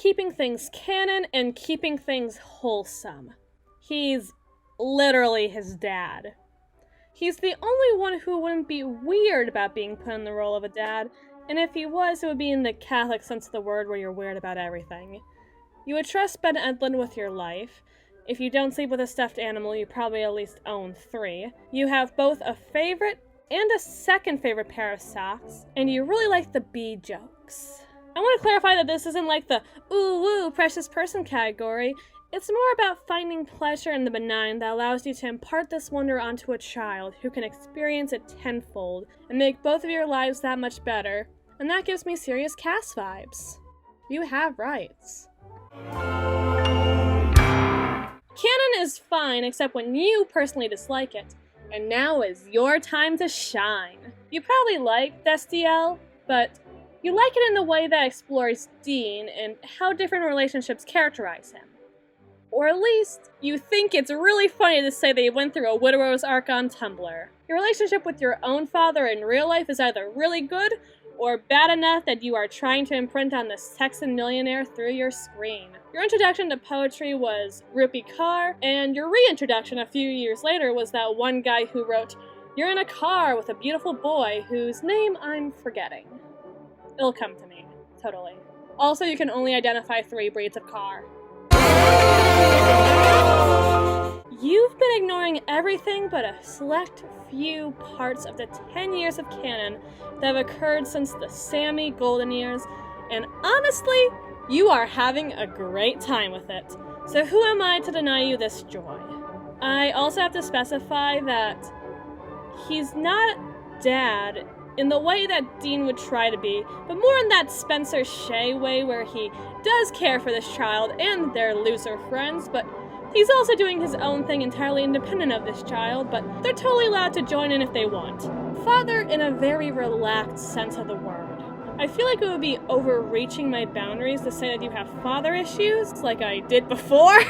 keeping things canon and keeping things wholesome. He's literally his dad. He's the only one who wouldn't be weird about being put in the role of a dad, and if he was, it would be in the Catholic sense of the word where you're weird about everything. You would trust Ben Edlund with your life. If you don't sleep with a stuffed animal, you probably at least own 3. You have both a favorite and a second favorite pair of socks, and you really like the bee jokes. I want to clarify that this isn't like the ooh woo precious person category. It's more about finding pleasure in the benign that allows you to impart this wonder onto a child who can experience it tenfold and make both of your lives that much better, and that gives me serious Cass vibes. You have rights. Canon is fine except when you personally dislike it, and now is your time to shine. You probably like Destiel, but you like it in the way that explores Dean and how different relationships characterize him. Or at least, you think it's really funny to say they went through a widower's arc on Tumblr. Your relationship with your own father in real life is either really good or bad enough that you are trying to imprint on this Texan millionaire through your screen. Your introduction to poetry was Rupi Kaur, and your reintroduction a few years later was that one guy who wrote, "You're in a car with a beautiful boy whose name I'm forgetting." It'll come to me. Totally. Also, you can only identify 3 breeds of car. You've been ignoring everything but a select few parts of the 10 years of canon that have occurred since the Sammy golden years, and honestly, you are having a great time with it. So who am I to deny you this joy? I also have to specify that he's not dad in the way that Dean would try to be, but more in that Spencer Shea way where he does care for this child and their loser friends, but he's also doing his own thing entirely independent of this child, but they're totally allowed to join in if they want. Father in a very relaxed sense of the word. I feel like it would be overreaching my boundaries to say that you have father issues, like I did before,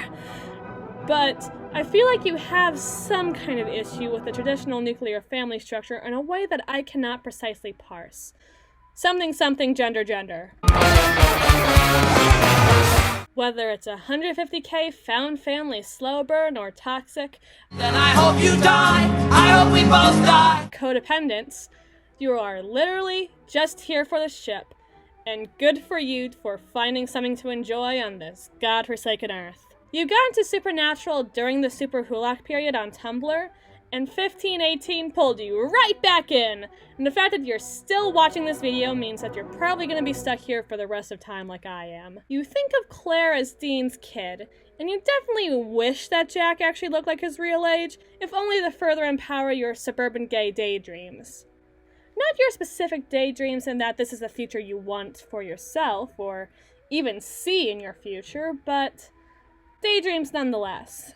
but I feel like you have some kind of issue with the traditional nuclear family structure in a way that I cannot precisely parse. Something, gender. Whether it's 150k found family slow burn or toxic, then I hope you die, I hope we both die. Codependence, you are literally just here for the ship, and good for you for finding something to enjoy on this godforsaken earth. You got into Supernatural during the Super Hulak period on Tumblr, and 1518 pulled you right back in! And the fact that you're still watching this video means that you're probably going to be stuck here for the rest of time like I am. You think of Claire as Dean's kid, and you definitely wish that Jack actually looked like his real age, if only to further empower your suburban gay daydreams. Not your specific daydreams in that this is the future you want for yourself, or even see in your future, but daydreams nonetheless.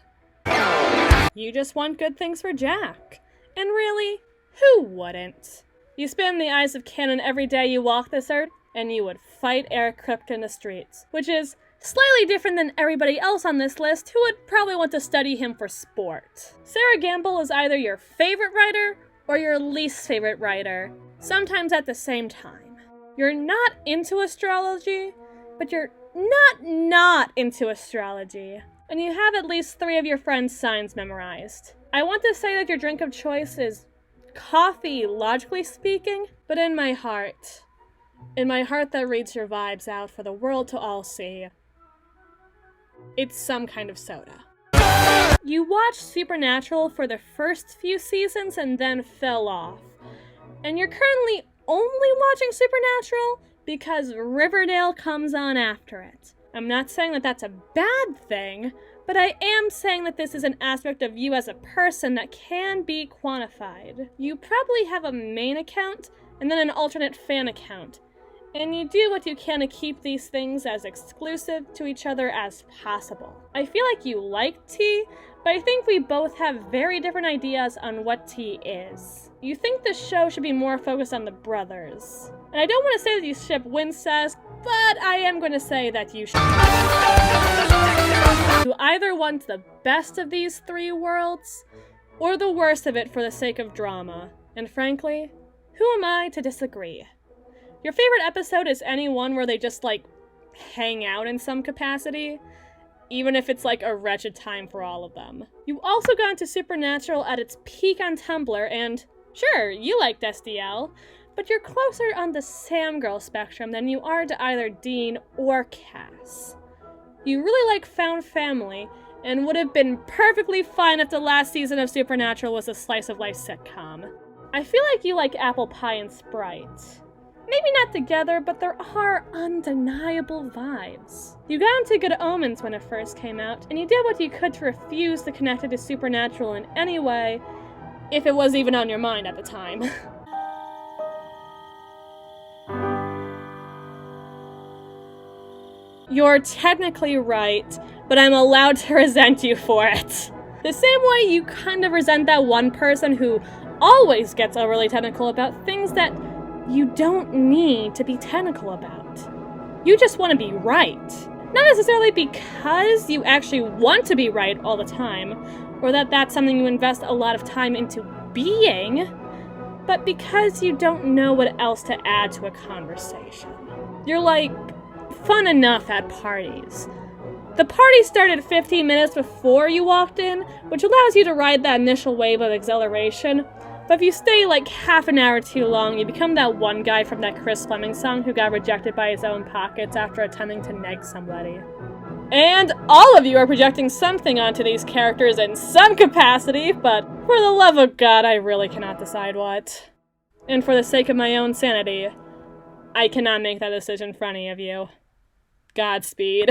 You just want good things for Jack. And really, who wouldn't? You spit in the eyes of canon every day you walk this earth, and you would fight Eric Kripke in the streets, which is slightly different than everybody else on this list who would probably want to study him for sport. Sarah Gamble is either your favorite writer or your least favorite writer, sometimes at the same time. You're not into astrology, but you're not into astrology. And you have at least 3 of your friends' signs memorized. I want to say that your drink of choice is coffee, logically speaking, but in my heart that reads your vibes out for the world to all see, it's some kind of soda. You watched Supernatural for the first few seasons and then fell off. And you're currently only watching Supernatural because Riverdale comes on after it. I'm not saying that that's a bad thing, but I am saying that this is an aspect of you as a person that can be quantified. You probably have a main account and then an alternate fan account, and you do what you can to keep these things as exclusive to each other as possible. I feel like you like tea, but I think we both have very different ideas on what tea is. You think the show should be more focused on the brothers. And I don't want to say that you ship Wincest, but I am going to say that you should. You either want the best of these 3 worlds, or the worst of it for the sake of drama. And frankly, who am I to disagree? Your favorite episode is any one where they just, hang out in some capacity, even if it's like a wretched time for all of them. You also got into Supernatural at its peak on Tumblr, and sure, you like Destiel, but you're closer on the Sam girl spectrum than you are to either Dean or Cass. You really like Found Family, and would have been perfectly fine if the last season of Supernatural was a slice of life sitcom. I feel like you like apple pie and Sprite. Maybe not together, but there are undeniable vibes. You got into Good Omens when it first came out, and you did what you could to refuse to connect it to Supernatural in any way, if it was even on your mind at the time. You're technically right, but I'm allowed to resent you for it. The same way you kind of resent that one person who always gets overly technical about things that you don't need to be technical about. You just want to be right. Not necessarily because you actually want to be right all the time, or that that's something you invest a lot of time into being, but because you don't know what else to add to a conversation. You're like, fun enough at parties. The party started 15 minutes before you walked in, which allows you to ride that initial wave of exhilaration, but if you stay like half an hour too long, you become that one guy from that Chris Fleming song who got rejected by his own pockets after attempting to neg somebody. And all of you are projecting something onto these characters in some capacity, but for the love of God, I really cannot decide what. And for the sake of my own sanity, I cannot make that decision for any of you. Godspeed.